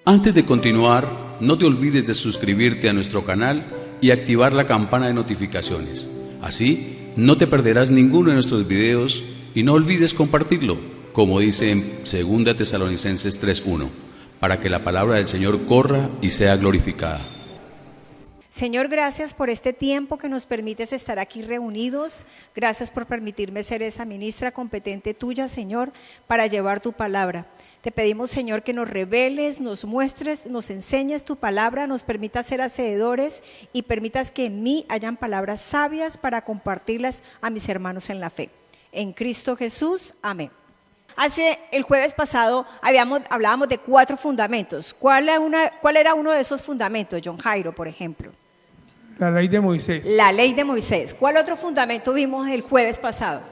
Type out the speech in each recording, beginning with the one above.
Antes de continuar, no te olvides de suscribirte a nuestro canal y activar la campana de notificaciones. Así, no te perderás ninguno de nuestros videos y no olvides compartirlo, como dice en 2 Tesalonicenses 3:1, para que la palabra del Señor corra y sea glorificada. Señor, gracias por este tiempo que nos permites estar aquí reunidos. Gracias por permitirme ser esa ministra competente tuya, Señor, para llevar tu palabra. Te pedimos, Señor, que nos reveles, nos muestres, nos enseñes tu palabra, nos permitas ser hacedores y permitas que en mí hayan palabras sabias para compartirlas a mis hermanos en la fe. En Cristo Jesús, amén. El jueves pasado hablábamos de 4 fundamentos. ¿Cuál era uno de esos fundamentos, John Jairo, por ejemplo? La ley de Moisés. La ley de Moisés. ¿Cuál otro fundamento vimos el jueves pasado?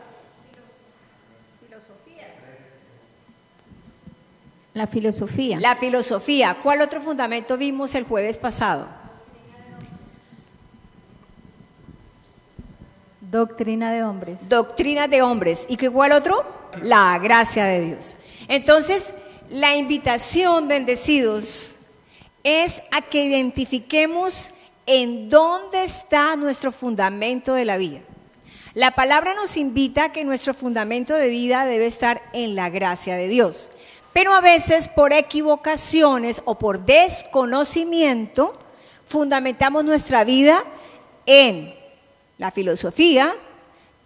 La filosofía. La filosofía. ¿Cuál otro fundamento vimos el jueves pasado? Doctrina de hombres. Doctrina de hombres. ¿Y cuál otro? La gracia de Dios. Entonces, la invitación, bendecidos, es a que identifiquemos en dónde está nuestro fundamento de la vida. La palabra nos invita a que nuestro fundamento de vida debe estar en la gracia de Dios. Pero a veces por equivocaciones o por desconocimiento fundamentamos nuestra vida en la filosofía,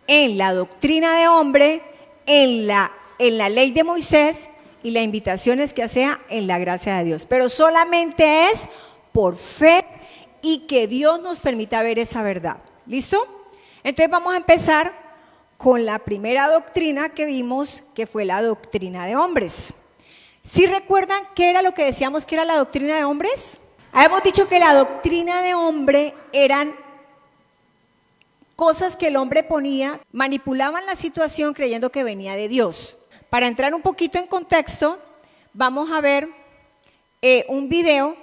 en la doctrina de hombre, en la ley de Moisés, y la invitación es que sea en la gracia de Dios. Pero solamente es por fe y que Dios nos permita ver esa verdad. ¿Listo? Entonces vamos a empezar con la primera doctrina que vimos, que fue la doctrina de hombres. ¿Sí recuerdan qué era lo que decíamos que era la doctrina de hombres? Habíamos dicho que la doctrina de hombre eran cosas que el hombre ponía, manipulaban la situación creyendo que venía de Dios. Para entrar un poquito en contexto, vamos a ver un video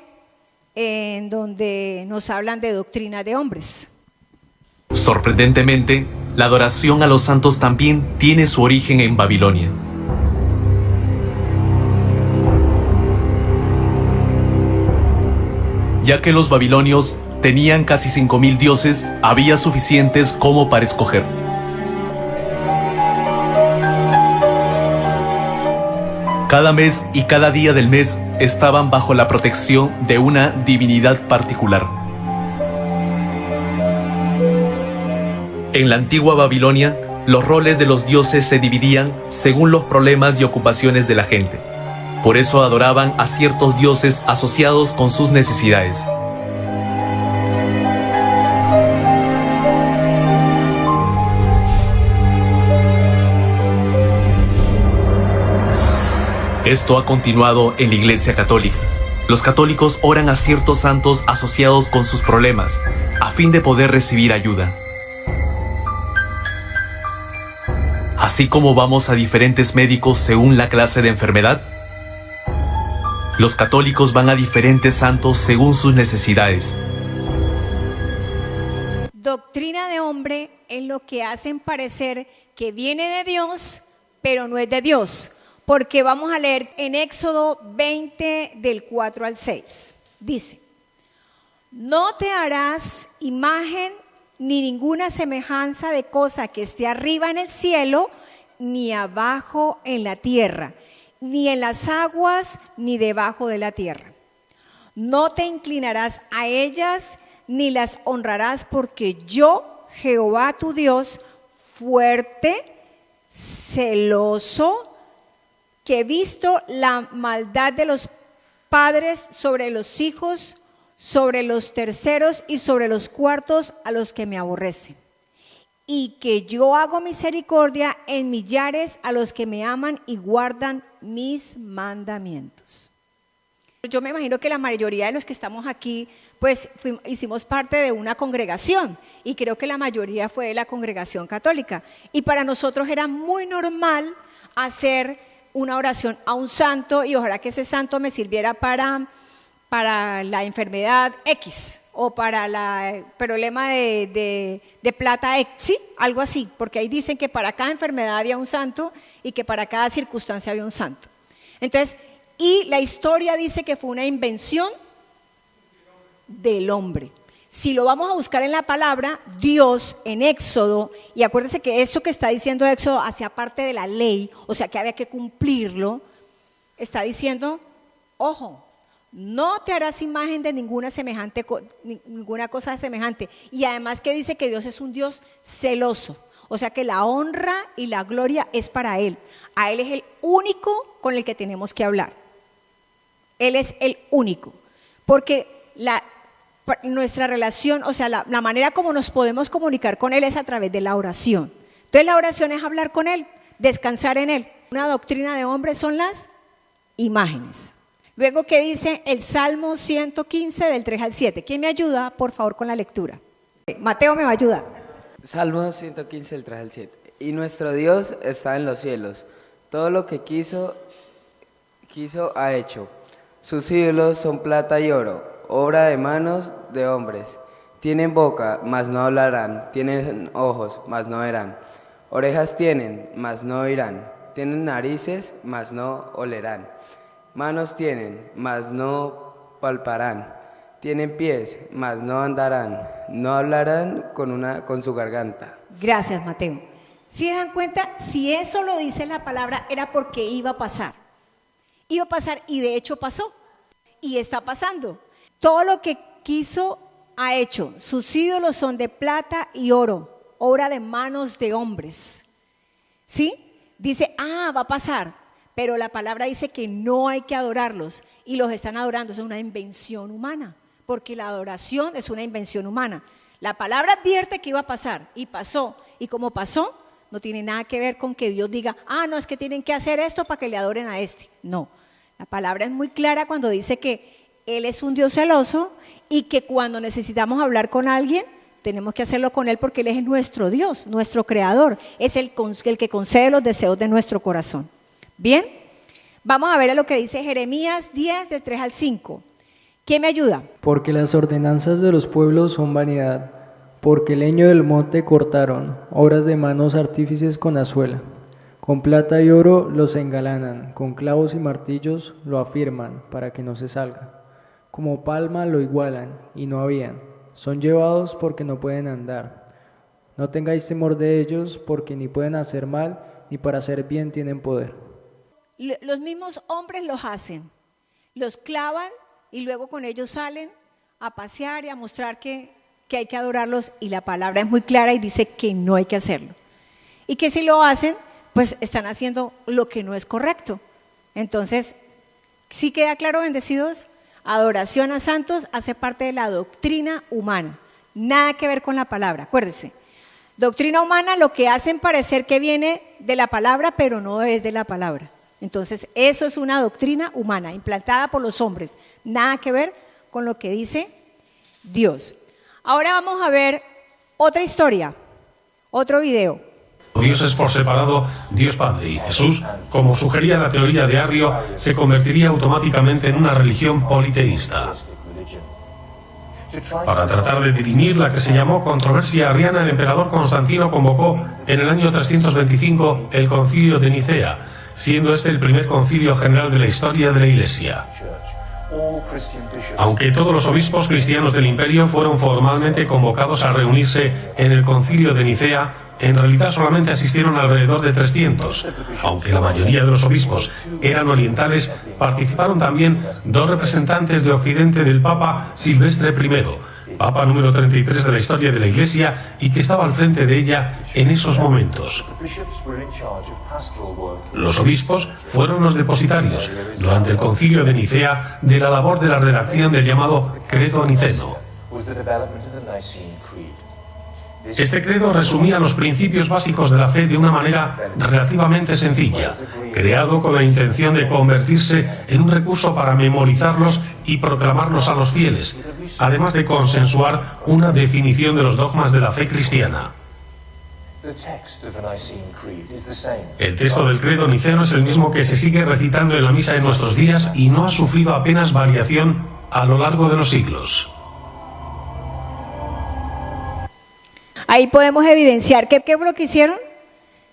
en donde nos hablan de doctrina de hombres. Sorprendentemente, la adoración a los santos también tiene su origen en Babilonia. Ya que los babilonios tenían casi 5.000 dioses, había suficientes como para escoger. Cada mes y cada día del mes estaban bajo la protección de una divinidad particular. En la antigua Babilonia, los roles de los dioses se dividían según los problemas y ocupaciones de la gente. Por eso adoraban a ciertos dioses asociados con sus necesidades. Esto ha continuado en la Iglesia Católica. Los católicos oran a ciertos santos asociados con sus problemas, a fin de poder recibir ayuda. Así como vamos a diferentes médicos según la clase de enfermedad, los católicos van a diferentes santos según sus necesidades. Doctrina de hombre es lo que hacen parecer que viene de Dios, pero no es de Dios. Porque vamos a leer en Éxodo 20 del 4 al 6. Dice: no te harás imagen ni ninguna semejanza de cosa que esté arriba en el cielo, ni abajo en la tierra, ni en las aguas, ni debajo de la tierra. No te inclinarás a ellas, ni las honrarás, porque yo, Jehová tu Dios, fuerte, celoso, que he visto la maldad de los padres sobre los hijos, sobre los terceros y sobre los cuartos a los que me aborrecen. Y que yo hago misericordia en millares a los que me aman y guardan mis mandamientos. Yo me imagino que la mayoría de los que estamos aquí, pues hicimos parte de una congregación, y creo que la mayoría fue de la congregación católica. Y para nosotros era muy normal hacer una oración a un santo, y ojalá que ese santo me sirviera para la enfermedad X o para el problema de plata X, ¿sí? Algo así, porque ahí dicen que para cada enfermedad había un santo y que para cada circunstancia había un santo. Entonces, Y la historia dice que fue una invención del hombre. Si lo vamos a buscar en la palabra, Dios en Éxodo, y acuérdense que esto que está diciendo Éxodo hacía parte de la ley, o sea que había que cumplirlo, está diciendo, ojo, no te harás imagen de ninguna cosa semejante. Y además que dice que Dios es un Dios celoso, o sea que la honra y la gloria es para Él. A Él es el único con el que tenemos que hablar. Él es el único, porque nuestra relación, o sea, la manera como nos podemos comunicar con Él es a través de la oración. Entonces la oración es hablar con Él, descansar en Él. Una doctrina de hombres son las imágenes. Luego, ¿qué dice el Salmo 115 del 3 al 7? ¿Quién me ayuda, por favor, con la lectura? Mateo me va a ayudar. Salmo 115 del 3 al 7. Y nuestro Dios está en los cielos. Todo lo que quiso ha hecho. Sus ídolos son plata y oro, obra de manos de hombres. Tienen boca, mas no hablarán. Tienen ojos, mas no verán. Orejas tienen, mas no oirán. Tienen narices, mas no olerán. Manos tienen, mas no palparán. Tienen pies, mas no andarán. No hablarán con su garganta. Gracias, Mateo. Si se dan cuenta, si eso lo dice la palabra, era porque iba a pasar. Iba a pasar y de hecho pasó. Y está pasando. Todo lo que quiso ha hecho. Sus ídolos son de plata y oro, obra de manos de hombres. ¿Sí? Dice, va a pasar. Pero la palabra dice que no hay que adorarlos. Y los están adorando. Es una invención humana. Porque la adoración es una invención humana. La palabra advierte que iba a pasar. Y pasó. Y como pasó, no tiene nada que ver con que Dios diga, no, es que tienen que hacer esto para que le adoren a este. No. La palabra es muy clara cuando dice que Él es un Dios celoso y que cuando necesitamos hablar con alguien, tenemos que hacerlo con Él porque Él es nuestro Dios, nuestro creador. Es el que concede los deseos de nuestro corazón. Bien, vamos a ver a lo que dice Jeremías 10, de 3 al 5. ¿Quién me ayuda? Porque las ordenanzas de los pueblos son vanidad, porque el leño del monte cortaron, obras de manos artífices con azuela. Con plata y oro los engalanan, con clavos y martillos lo afirman para que no se salga. Como palma lo igualan y no habían, son llevados porque no pueden andar. No tengáis temor de ellos porque ni pueden hacer mal ni para hacer bien tienen poder. Los mismos hombres los hacen, los clavan y luego con ellos salen a pasear y a mostrar que hay que adorarlos y la palabra es muy clara y dice que no hay que hacerlo. Y que si lo hacen, pues están haciendo lo que no es correcto. Entonces, ¿sí queda claro, bendecidos? Adoración a santos hace parte de la doctrina humana, nada que ver con la palabra, acuérdense. Doctrina humana, lo que hacen parecer que viene de la palabra, pero no es de la palabra. Entonces, eso es una doctrina humana, implantada por los hombres, nada que ver con lo que dice Dios. Ahora vamos a ver otra historia, otro video. Dios es por separado Dios Padre y Jesús, como sugería la teoría de Arrio, se convertiría automáticamente en una religión politeísta. Para tratar de dirimir la que se llamó controversia arriana, el emperador Constantino convocó en el año 325 el concilio de Nicea, siendo este el primer concilio general de la historia de la Iglesia. Aunque todos los obispos cristianos del imperio fueron formalmente convocados a reunirse en el concilio de Nicea, en realidad solamente asistieron alrededor de 300. Aunque la mayoría de los obispos eran orientales, participaron también 2 representantes de Occidente del Papa Silvestre I, Papa número 33 de la historia de la Iglesia y que estaba al frente de ella en esos momentos. Los obispos fueron los depositarios, durante el concilio de Nicea, de la labor de la redacción del llamado Credo Niceno. Este credo resumía los principios básicos de la fe de una manera relativamente sencilla, creado con la intención de convertirse en un recurso para memorizarlos y proclamarlos a los fieles, además de consensuar una definición de los dogmas de la fe cristiana. El texto del credo niceno es el mismo que se sigue recitando en la misa de nuestros días y no ha sufrido apenas variación a lo largo de los siglos. Ahí podemos evidenciar que ¿qué fue lo que hicieron?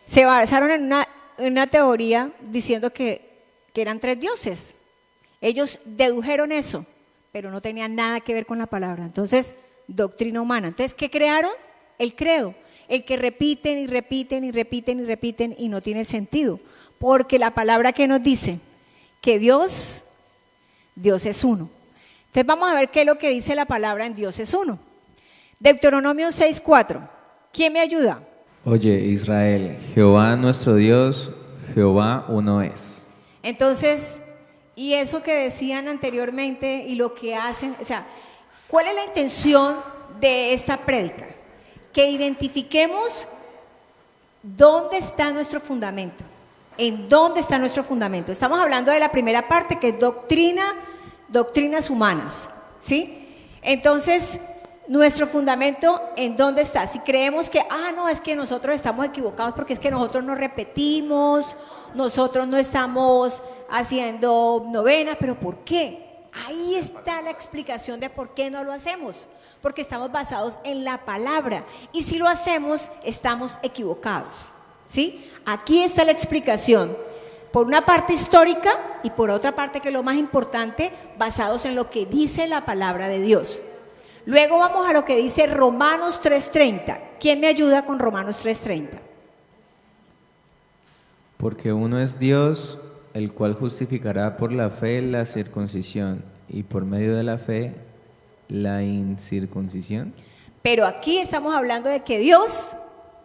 Se basaron en una teoría diciendo que eran 3 dioses. Ellos dedujeron eso, pero no tenían nada que ver con la palabra. Entonces, doctrina humana. Entonces, ¿qué crearon? El credo. El que repiten y repiten y repiten y repiten y no tiene sentido. Porque la palabra que nos dice que Dios es uno. Entonces vamos a ver qué es lo que dice la palabra en Dios es uno. Deuteronomio 6:4. ¿Quién me ayuda? Oye, Israel, Jehová nuestro Dios, Jehová uno es. Entonces, y eso que decían anteriormente y lo que hacen, o sea, ¿cuál es la intención de esta prédica? Que identifiquemos dónde está nuestro fundamento. ¿En dónde está nuestro fundamento? Estamos hablando de la primera parte, que es doctrinas humanas, ¿sí? Entonces, nuestro fundamento, ¿en dónde está? Si creemos que, no, es que nosotros estamos equivocados porque es que nosotros no repetimos, nosotros no estamos haciendo novenas, ¿pero por qué? Ahí está la explicación de por qué no lo hacemos, porque estamos basados en la palabra, y si lo hacemos, estamos equivocados, ¿sí? Aquí está la explicación, por una parte histórica y por otra parte, que es lo más importante, basados en lo que dice la palabra de Dios. Luego vamos a lo que dice Romanos 3:30. ¿Quién me ayuda con Romanos 3:30? Porque uno es Dios, el cual justificará por la fe la circuncisión y por medio de la fe la incircuncisión. Pero aquí estamos hablando de que Dios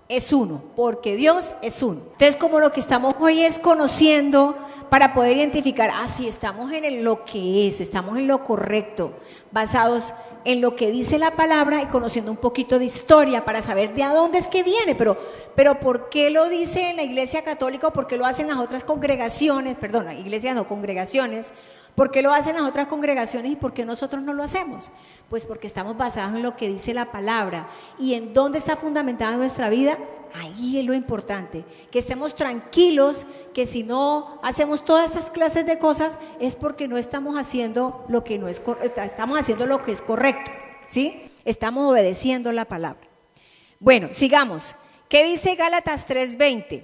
es uno, porque Dios es uno. Entonces, como lo que estamos hoy es conociendo para poder identificar, sí, estamos en lo que es, estamos en lo correcto, basados en lo que dice la palabra y conociendo un poquito de historia para saber de a dónde es que viene, pero ¿por qué lo dice en la Iglesia Católica o por qué lo hacen las otras congregaciones? Perdón, iglesias no, congregaciones. ¿Por qué lo hacen las otras congregaciones y por qué nosotros no lo hacemos? Pues porque estamos basados en lo que dice la palabra. ¿Y en dónde está fundamentada nuestra vida? Ahí es lo importante, que estemos tranquilos, que si no hacemos todas estas clases de cosas es porque no estamos haciendo lo que no es correcto, estamos haciendo lo que es correcto, ¿sí? Estamos obedeciendo la palabra. Bueno, sigamos. ¿Qué dice Gálatas 3:20?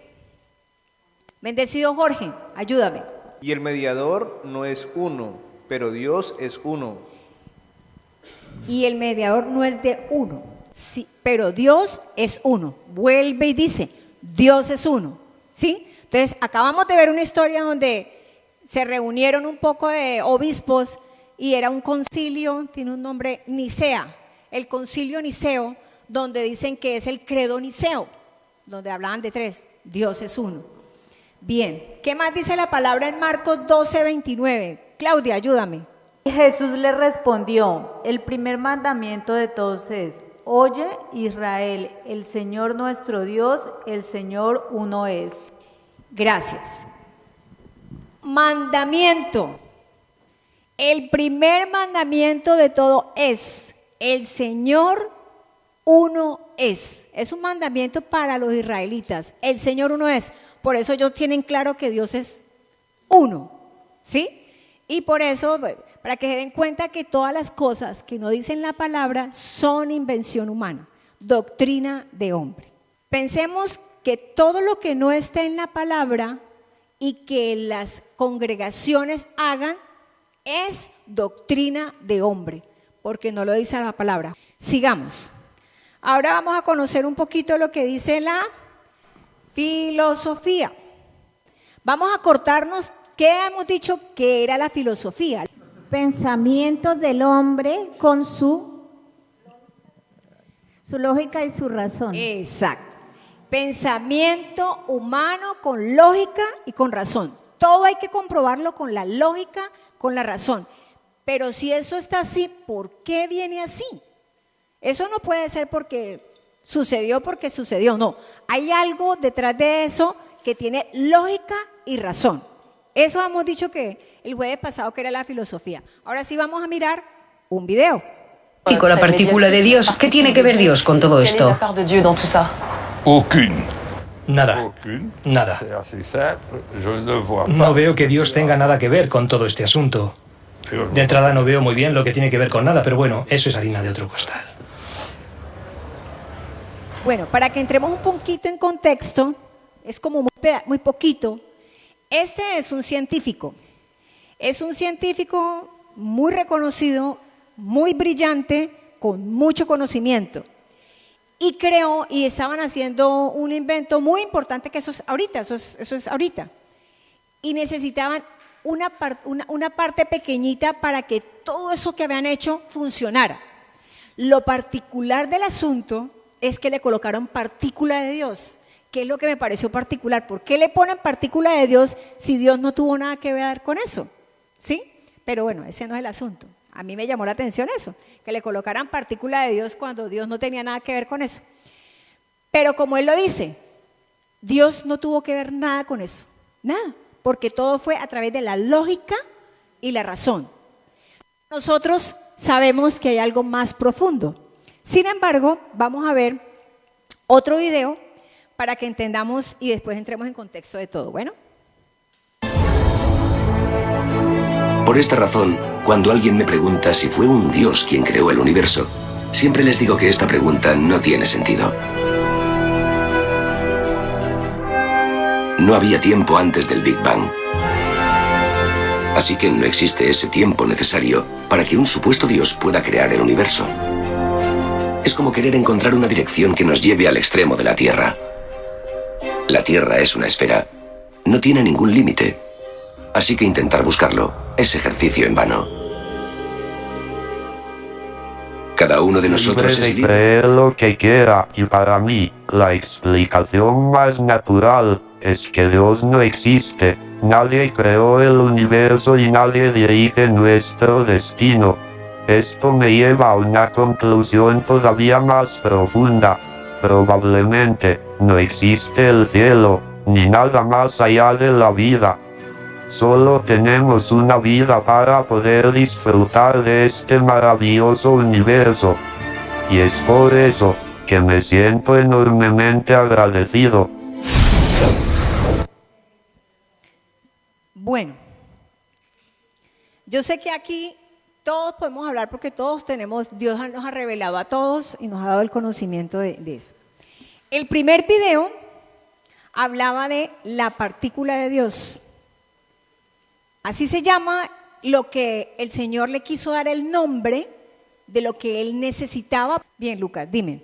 Bendecido Jorge, ayúdame. Y el mediador no es uno, pero Dios es uno. Y el mediador no es de uno, sí, pero Dios es uno. Vuelve y dice, Dios es uno, ¿sí? Entonces, acabamos de ver una historia donde se reunieron un poco de obispos y era un concilio, tiene un nombre, Nicea, el concilio niceo, donde dicen que es el credo niceo, donde hablaban de tres, Dios es uno. Bien, ¿qué más dice la palabra en Marcos 12:29? Claudia, ayúdame. Y Jesús le respondió, el primer mandamiento de todos es, oye Israel, el Señor nuestro Dios, el Señor uno es. Gracias. Mandamiento. El primer mandamiento de todo es, el Señor uno es. Es un mandamiento para los israelitas. El Señor uno es. Por eso ellos tienen claro que Dios es uno, ¿sí? Y por eso, para que se den cuenta que todas las cosas que no dicen la palabra son invención humana, doctrina de hombre. Pensemos que todo lo que no esté en la palabra y que las congregaciones hagan es doctrina de hombre, porque no lo dice la palabra. Sigamos. Ahora vamos a conocer un poquito lo que dice la filosofía. Vamos a cortarnos. ¿Qué hemos dicho que era la filosofía? Pensamientos del hombre con su lógica y su razón. Exacto. Pensamiento humano con lógica y con razón. Todo hay que comprobarlo con la lógica, con la razón. Pero si eso está así, ¿por qué viene así? Eso no puede ser porque sucedió, no. Hay algo detrás de eso que tiene lógica y razón. Eso hemos dicho que el jueves pasado que era la filosofía. Ahora sí vamos a mirar un video. Y con la partícula de Dios, ¿qué tiene que ver Dios con todo esto? Nada. Nada. No veo que Dios tenga nada que ver con todo este asunto. De entrada no veo muy bien lo que tiene que ver con nada, pero bueno, eso es harina de otro costal. Bueno, para que entremos un poquito en contexto, es como muy poquito. Este es un científico. Es un científico muy reconocido, muy brillante, con mucho conocimiento. Y creó, y estaban haciendo un invento muy importante, que eso es ahorita. Y necesitaban una parte pequeñita para que todo eso que habían hecho funcionara. Lo particular del asunto es que le colocaron partícula de Dios. ¿Qué es lo que me pareció particular? ¿Por qué le ponen partícula de Dios si Dios no tuvo nada que ver con eso? ¿Sí? Pero bueno, ese no es el asunto. A mí me llamó la atención eso, que le colocaran partícula de Dios cuando Dios no tenía nada que ver con eso. Pero como él lo dice, Dios no tuvo que ver nada con eso, nada, porque todo fue a través de la lógica y la razón. Nosotros sabemos que hay algo más profundo. Sin embargo, vamos a ver otro video para que entendamos y después entremos en contexto de todo. Bueno. Por esta razón, cuando alguien me pregunta si fue un Dios quien creó el universo, siempre les digo que esta pregunta no tiene sentido. No había tiempo antes del Big Bang. Así que no existe ese tiempo necesario para que un supuesto Dios pueda crear el universo. Es como querer encontrar una dirección que nos lleve al extremo de la Tierra. La Tierra es una esfera. No tiene ningún límite. Así que intentar buscarlo es ejercicio en vano. Cada uno de nosotros es libre de creer lo que quiera, y para mí, la explicación más natural es que Dios no existe. Nadie creó el universo y nadie dirige nuestro destino. Esto me lleva a una conclusión todavía más profunda. Probablemente no existe el cielo, ni nada más allá de la vida. Solo tenemos una vida para poder disfrutar de este maravilloso universo. Y es por eso que me siento enormemente agradecido. Bueno, yo sé que aquí todos podemos hablar porque todos tenemos, Dios nos ha revelado a todos y nos ha dado el conocimiento de eso. El primer video hablaba de la partícula de Dios. Así se llama lo que el Señor le quiso dar el nombre de lo que Él necesitaba. Bien, Lucas, dime.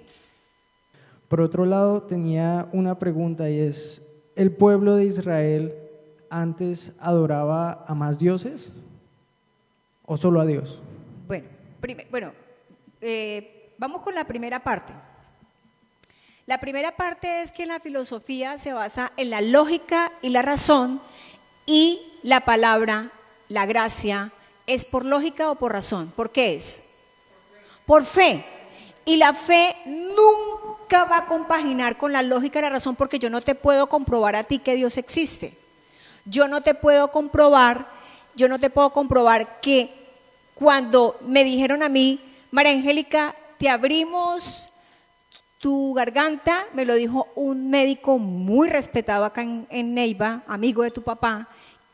Por otro lado, tenía una pregunta y es, ¿el pueblo de Israel antes adoraba a más dioses o solo a Dios? Bueno, vamos con la primera parte. La primera parte es que la filosofía se basa en la lógica y la razón, y la palabra, la gracia, ¿es por lógica o por razón? ¿Por qué es? Por fe. Y la fe nunca va a compaginar con la lógica y la razón, porque yo no te puedo comprobar a ti que Dios existe. Yo no te puedo comprobar que cuando me dijeron a mí, María Angélica, te abrimos tu garganta, me lo dijo un médico muy respetado acá en Neiva, amigo de tu papá,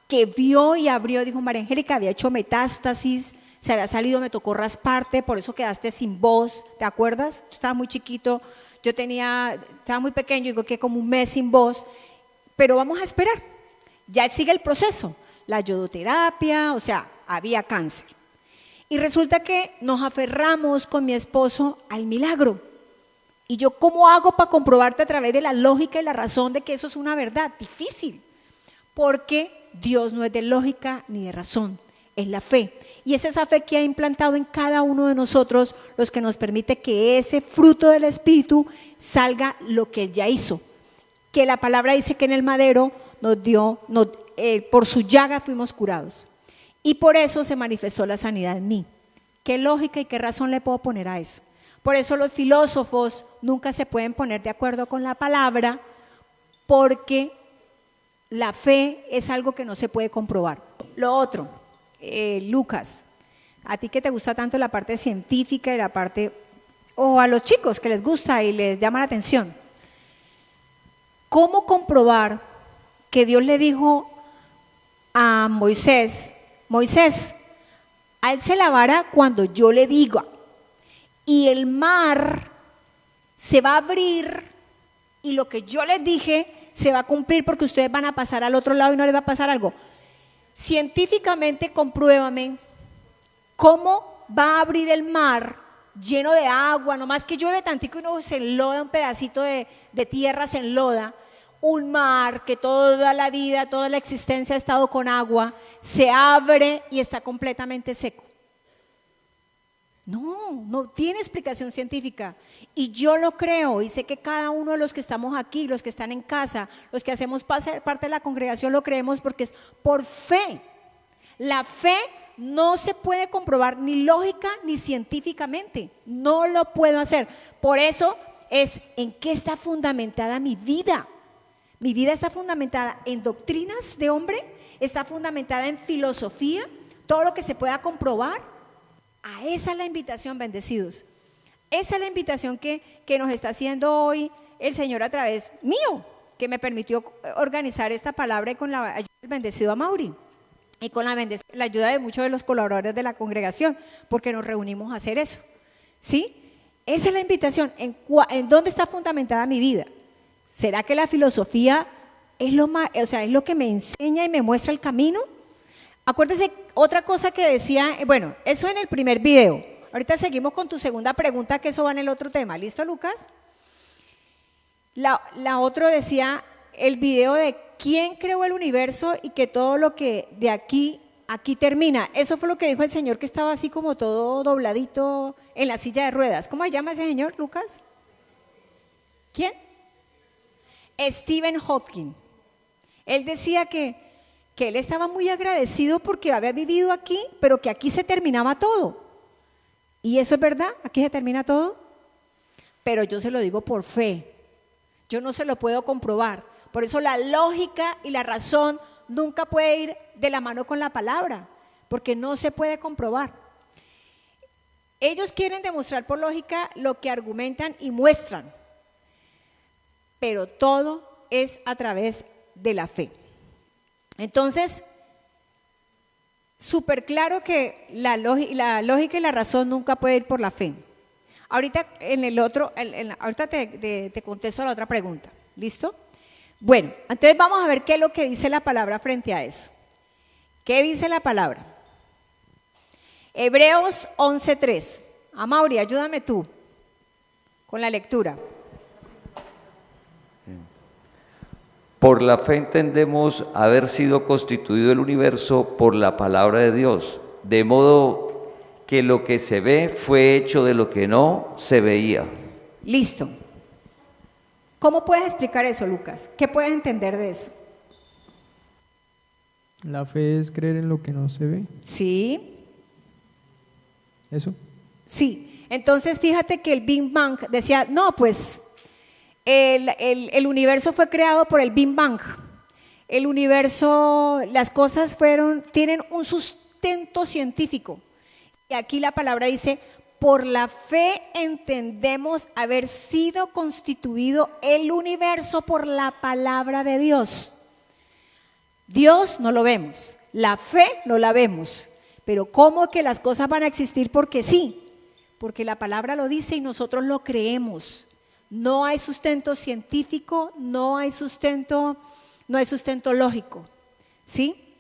que vio y abrió, dijo, María Angélica, había hecho metástasis, se había salido, me tocó rasparte, por eso quedaste sin voz, ¿te acuerdas? Tú estabas muy chiquito, estaba muy pequeño, digo que como un mes sin voz, pero vamos a esperar, ya sigue el proceso, la yodoterapia, o sea, había cáncer. Y resulta que nos aferramos con mi esposo al milagro. Y yo, ¿cómo hago para comprobarte a través de la lógica y la razón de que eso es una verdad? Difícil, porque Dios no es de lógica ni de razón, es la fe. Y es esa fe que ha implantado en cada uno de nosotros, los que nos permite que ese fruto del Espíritu salga lo que Él ya hizo. Que la palabra dice que en el madero por su llaga fuimos curados. Y por eso se manifestó la sanidad en mí. ¿Qué lógica y qué razón le puedo poner a eso? Por eso los filósofos nunca se pueden poner de acuerdo con la palabra, porque la fe es algo que no se puede comprobar. Lo otro, Lucas, a ti que te gusta tanto la parte científica y la parte, o a los chicos que les gusta y les llama la atención, ¿cómo comprobar que Dios le dijo a Moisés, alce la vara cuando yo le diga? Y el mar se va a abrir y lo que yo les dije se va a cumplir, porque ustedes van a pasar al otro lado y no les va a pasar algo. científicamente compruébame cómo va a abrir el mar lleno de agua, nomás que llueve tantico y uno se enloda, un pedacito de tierra se enloda, un mar que toda la vida, toda la existencia ha estado con agua, se abre y está completamente seco. No tiene explicación científica. Y yo lo creo, y sé que cada uno de los que estamos aquí, los que están en casa, los que hacemos parte de la congregación, lo creemos porque es por fe. La fe no se puede comprobar ni lógica ni científicamente. No lo puedo hacer. Por eso es en qué está fundamentada mi vida. Mi vida está fundamentada en doctrinas de hombre, está fundamentada en filosofía, todo lo que se pueda comprobar. A esa es la invitación, bendecidos. Esa es la invitación que nos está haciendo hoy el Señor a través mío, que me permitió organizar esta palabra y con la ayuda del bendecido Amaury y con la ayuda de muchos de los colaboradores de la congregación, porque nos reunimos a hacer eso. ¿Sí? Esa es la invitación. ¿En dónde está fundamentada mi vida? ¿Será que la filosofía es lo que me enseña y me muestra el camino? Acuérdense otra cosa que decía, bueno, eso en el primer video. Ahorita seguimos con tu segunda pregunta, que eso va en el otro tema. ¿Listo, Lucas? La otra decía el video de quién creó el universo y que todo lo que de aquí termina. Eso fue lo que dijo el señor que estaba así como todo dobladito en la silla de ruedas. ¿Cómo se llama ese señor, Lucas? ¿Quién? Stephen Hawking. Él decía que él estaba muy agradecido porque había vivido aquí, pero que aquí se terminaba todo. ¿Y eso es verdad? ¿Aquí se termina todo? Pero yo se lo digo por fe. Yo no se lo puedo comprobar. Por eso la lógica y la razón nunca puede ir de la mano con la palabra, porque no se puede comprobar. Ellos quieren demostrar por lógica lo que argumentan y muestran, pero todo es a través de la fe. Entonces, súper claro que la lógica y la razón nunca puede ir por la fe. Ahorita ahorita te contesto la otra pregunta. ¿Listo? Bueno, entonces vamos a ver qué es lo que dice la palabra frente a eso. ¿Qué dice la palabra? Hebreos 11:3. Amaury, ayúdame tú con la lectura. Por la fe entendemos haber sido constituido el universo por la palabra de Dios, de modo que lo que se ve fue hecho de lo que no se veía. Listo. ¿Cómo puedes explicar eso, Lucas? ¿Qué puedes entender de eso? La fe es creer en lo que no se ve. Sí. ¿Eso? Sí. Entonces fíjate que el Big Bang decía, no, pues el universo fue creado por el Big Bang. El universo, las cosas tienen un sustento científico. Y aquí la palabra dice, por la fe entendemos haber sido constituido el universo por la palabra de Dios. Dios no lo vemos, la fe no la vemos, pero ¿cómo que las cosas van a existir? Porque sí, porque la palabra lo dice y nosotros lo creemos. No hay sustento científico, no hay sustento lógico, ¿sí?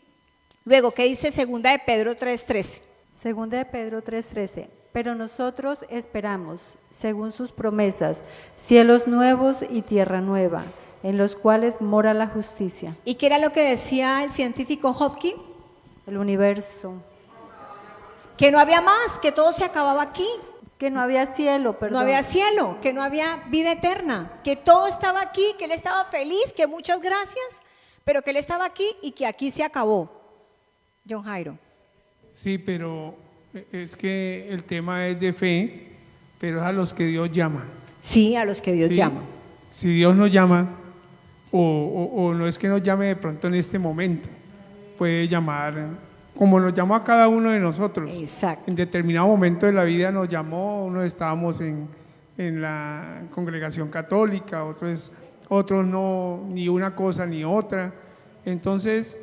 Luego, ¿qué dice 2 de Pedro 3:13? 2 de Pedro 3:13. Pero nosotros esperamos, según sus promesas, cielos nuevos y tierra nueva, en los cuales mora la justicia. ¿Y qué era lo que decía el científico Hawking? El universo. Que no había más, que todo se acababa aquí. Que no había cielo, perdón. No había cielo, que no había vida eterna, que todo estaba aquí, que él estaba feliz, que muchas gracias, pero que él estaba aquí y que aquí se acabó. John Jairo. Sí, pero es que el tema es de fe, pero es a los que Dios llama. Sí, a los que Dios llama. Si Dios nos llama, o no es que nos llame de pronto en este momento, puede llamar como nos llamó a cada uno de nosotros. Exacto. En determinado momento de la vida nos llamó, unos estábamos en la congregación católica, otros no, ni una cosa ni otra. Entonces,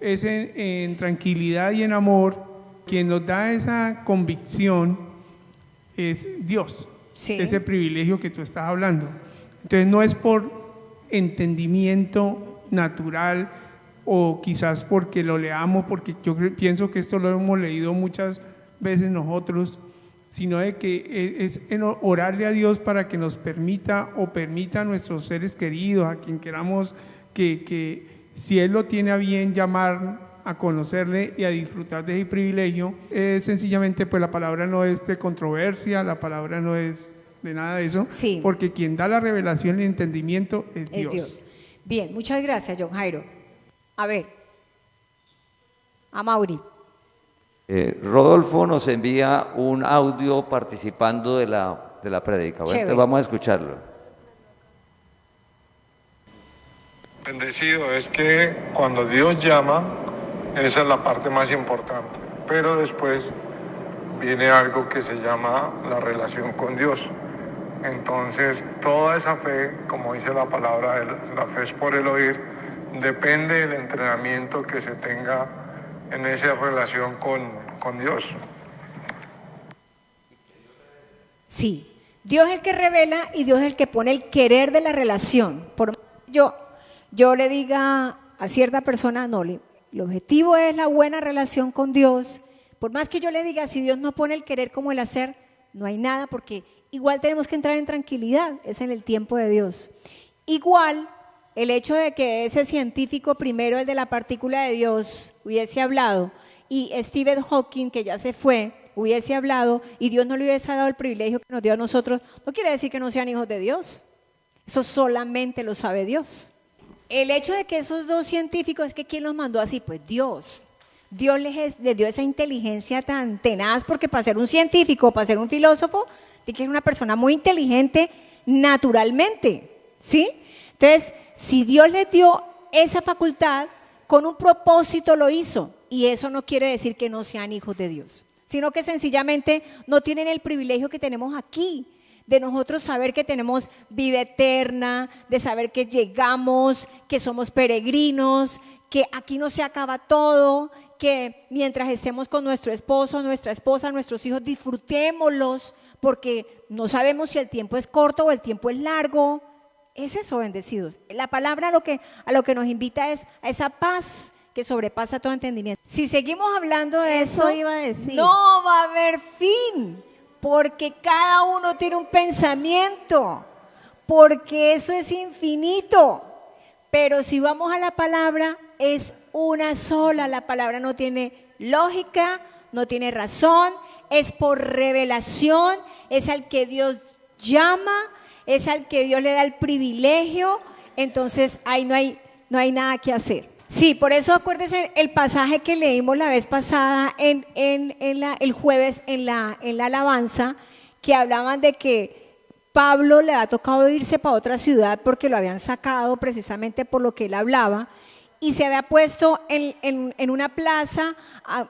es en tranquilidad y en amor, quien nos da esa convicción es Dios. Sí. Ese privilegio que tú estás hablando. Entonces, no es por entendimiento natural o quizás porque lo leamos, porque yo pienso que esto lo hemos leído muchas veces nosotros, sino de que es en orarle a Dios para que nos permita o permita a nuestros seres queridos, a quien queramos que si Él lo tiene a bien llamar a conocerle y a disfrutar de ese privilegio, sencillamente pues la palabra no es de controversia, la palabra no es de nada de eso, sí, porque quien da la revelación y el entendimiento es Dios. Bien, muchas gracias, John Jairo. A ver, a Mauri. Rodolfo nos envía un audio participando de la prédica. Bueno, entonces vamos a escucharlo. Bendecido es que cuando Dios llama, esa es la parte más importante, pero después viene algo que se llama la relación con Dios. Entonces, toda esa fe, como dice la palabra, la fe es por el oír, depende del entrenamiento que se tenga en esa relación con Dios. Sí, Dios es el que revela y Dios es el que pone el querer de la relación. Por yo le diga a cierta persona, no, el objetivo es la buena relación con Dios. Por más que yo le diga, si Dios no pone el querer como el hacer, no hay nada, porque igual tenemos que entrar en tranquilidad, es en el tiempo de Dios. Igual, el hecho de que ese científico primero, el de la partícula de Dios, hubiese hablado, y Stephen Hawking, que ya se fue, hubiese hablado, y Dios no le hubiese dado el privilegio que nos dio a nosotros, no quiere decir que no sean hijos de Dios. Eso solamente lo sabe Dios. El hecho de que esos dos científicos, es que ¿quién los mandó así? Pues Dios. Dios les dio esa inteligencia tan tenaz, porque para ser un científico, para ser un filósofo, tiene que ser una persona muy inteligente naturalmente, ¿sí? Entonces, si Dios les dio esa facultad, con un propósito lo hizo, y eso no quiere decir que no sean hijos de Dios, sino que sencillamente no tienen el privilegio que tenemos aquí, de nosotros saber que tenemos vida eterna, de saber que llegamos, que somos peregrinos, que aquí no se acaba todo, que mientras estemos con nuestro esposo, nuestra esposa, nuestros hijos, disfrutémoslos, porque no sabemos si el tiempo es corto o el tiempo es largo. Es eso, bendecidos. La palabra a lo que nos invita es a esa paz que sobrepasa todo entendimiento. Si seguimos hablando de eso, iba a decir. No va a haber fin, porque cada uno tiene un pensamiento, porque eso es infinito. Pero si vamos a la palabra, es una sola. La palabra no tiene lógica, no tiene razón, es por revelación, es al que Dios llama, es al que Dios le da el privilegio. Entonces ahí no hay nada que hacer. Sí, por eso acuérdense el pasaje que leímos la vez pasada el jueves en la alabanza, que hablaban de que Pablo le ha tocado irse para otra ciudad porque lo habían sacado precisamente por lo que él hablaba, y se había puesto en una plaza,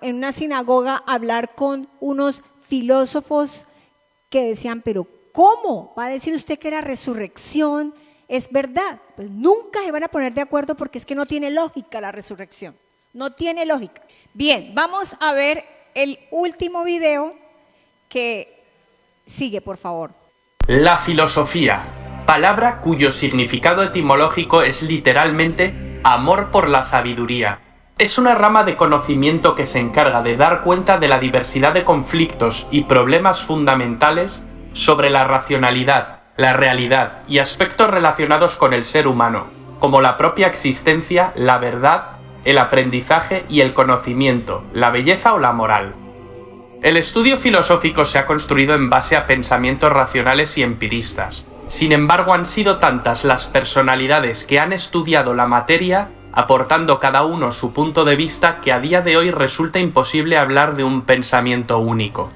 en una sinagoga, a hablar con unos filósofos que decían, pero ¿cómo va a decir usted que la resurrección es verdad? Pues nunca se van a poner de acuerdo, porque es que no tiene lógica la resurrección, no tiene lógica. Bien, vamos a ver el último video que sigue, por favor. La filosofía, palabra cuyo significado etimológico es literalmente amor por la sabiduría. Es una rama de conocimiento que se encarga de dar cuenta de la diversidad de conflictos y problemas fundamentales sobre la racionalidad, la realidad y aspectos relacionados con el ser humano, como la propia existencia, la verdad, el aprendizaje y el conocimiento, la belleza o la moral. El estudio filosófico se ha construido en base a pensamientos racionales y empiristas. Sin embargo, han sido tantas las personalidades que han estudiado la materia, aportando cada uno su punto de vista, que a día de hoy resulta imposible hablar de un pensamiento único.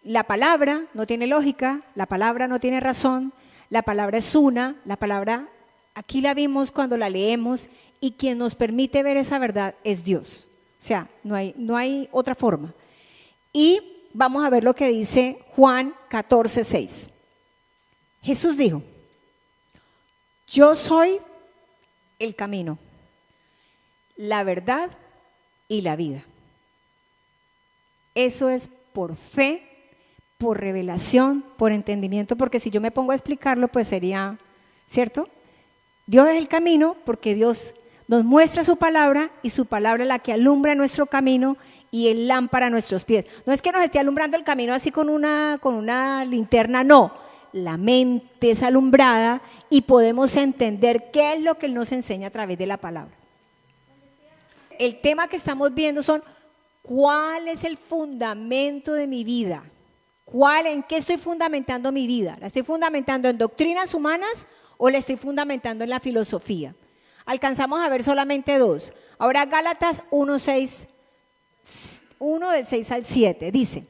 La palabra no tiene lógica, la palabra no tiene razón, la palabra es una, la palabra aquí la vimos cuando la leemos, y quien nos permite ver esa verdad es Dios. O sea, no hay otra forma. Y vamos a ver lo que dice Juan 14:6. Jesús dijo, yo soy el camino, la verdad y la vida. Eso es por fe, por revelación, por entendimiento, porque si yo me pongo a explicarlo, pues sería, ¿cierto? Dios es el camino, porque Dios, Nos muestra su palabra y su palabra es la que alumbra nuestro camino y es lámpara a nuestros pies. No es que nos esté alumbrando el camino así con una linterna, no. La mente es alumbrada y podemos entender qué es lo que Él nos enseña a través de la palabra. El tema que estamos viendo son ¿cuál es el fundamento de mi vida? ¿En qué estoy fundamentando mi vida? ¿La estoy fundamentando en doctrinas humanas o la estoy fundamentando en la filosofía? Alcanzamos a ver solamente dos. Ahora Gálatas 1 del 6 al 7 dice: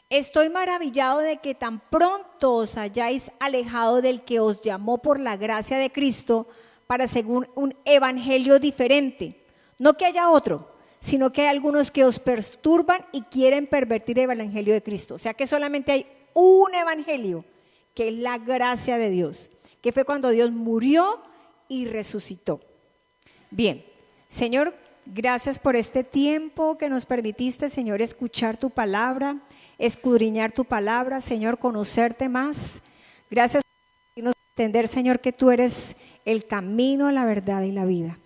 estoy maravillado de que tan pronto os hayáis alejado del que os llamó por la gracia de Cristo para seguir un evangelio diferente. No que haya otro, sino que hay algunos que os perturban y quieren pervertir el evangelio de Cristo. O sea que solamente hay un evangelio, que es la gracia de Dios, que fue cuando Dios murió y resucitó. Bien, Señor, gracias por este tiempo que nos permitiste, Señor, escuchar tu palabra, escudriñar tu palabra, Señor, conocerte más. Gracias por entender, Señor, que tú eres el camino, la verdad y la vida.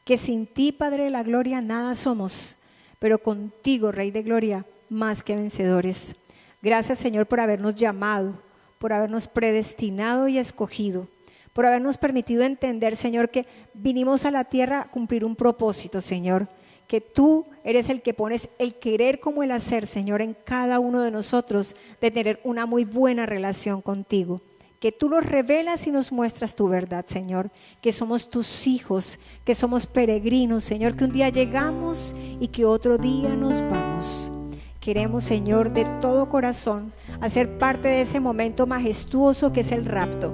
Que sin ti, Padre de la gloria, nada somos, pero contigo, Rey de gloria, más que vencedores. Gracias, Señor, por habernos llamado, por habernos predestinado y escogido, por habernos permitido entender, Señor, que vinimos a la tierra a cumplir un propósito, Señor, que tú eres el que pones el querer como el hacer, Señor, en cada uno de nosotros, de tener una muy buena relación contigo. Que tú nos revelas y nos muestras tu verdad, Señor, que somos tus hijos, que somos peregrinos, Señor, que un día llegamos y que otro día nos vamos. Queremos, Señor, de todo corazón hacer parte de ese momento majestuoso que es el rapto.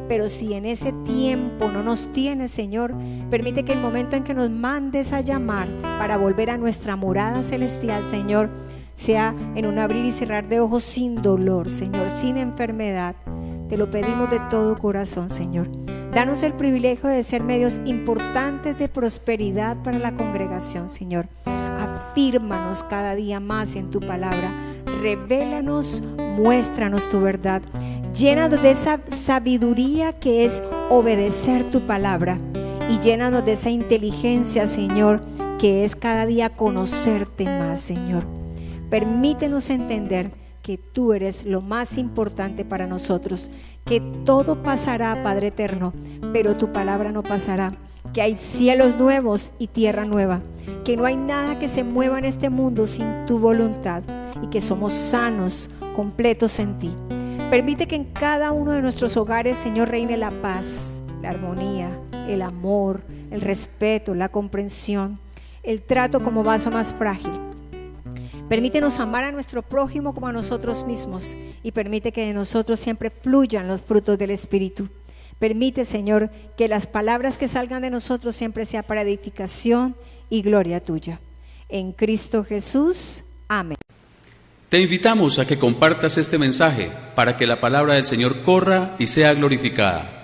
Pero si en ese tiempo no nos tienes, Señor, permite que el momento en que nos mandes a llamar para volver a nuestra morada celestial, Señor, sea en un abrir y cerrar de ojos sin dolor, Señor, sin enfermedad. Te lo pedimos de todo corazón, Señor. Danos el privilegio de ser medios importantes de prosperidad para la congregación, Señor. Afírmanos cada día más en tu palabra. Revélanos, muéstranos tu verdad. Llénanos de esa sabiduría que es obedecer tu palabra. Y llénanos de esa inteligencia, Señor, que es cada día conocerte más, Señor. Permítenos entender que tú eres lo más importante para nosotros, que todo pasará, Padre eterno, pero tu palabra no pasará, que hay cielos nuevos y tierra nueva, que no hay nada que se mueva en este mundo sin tu voluntad y que somos sanos, completos en ti. Permite que en cada uno de nuestros hogares, Señor, reine la paz, la armonía, el amor, el respeto, la comprensión, el trato como vaso más frágil. Permítenos amar a nuestro prójimo como a nosotros mismos y permite que de nosotros siempre fluyan los frutos del Espíritu. Permite, Señor, que las palabras que salgan de nosotros siempre sean para edificación y gloria tuya. En Cristo Jesús. Amén. Te invitamos a que compartas este mensaje para que la palabra del Señor corra y sea glorificada.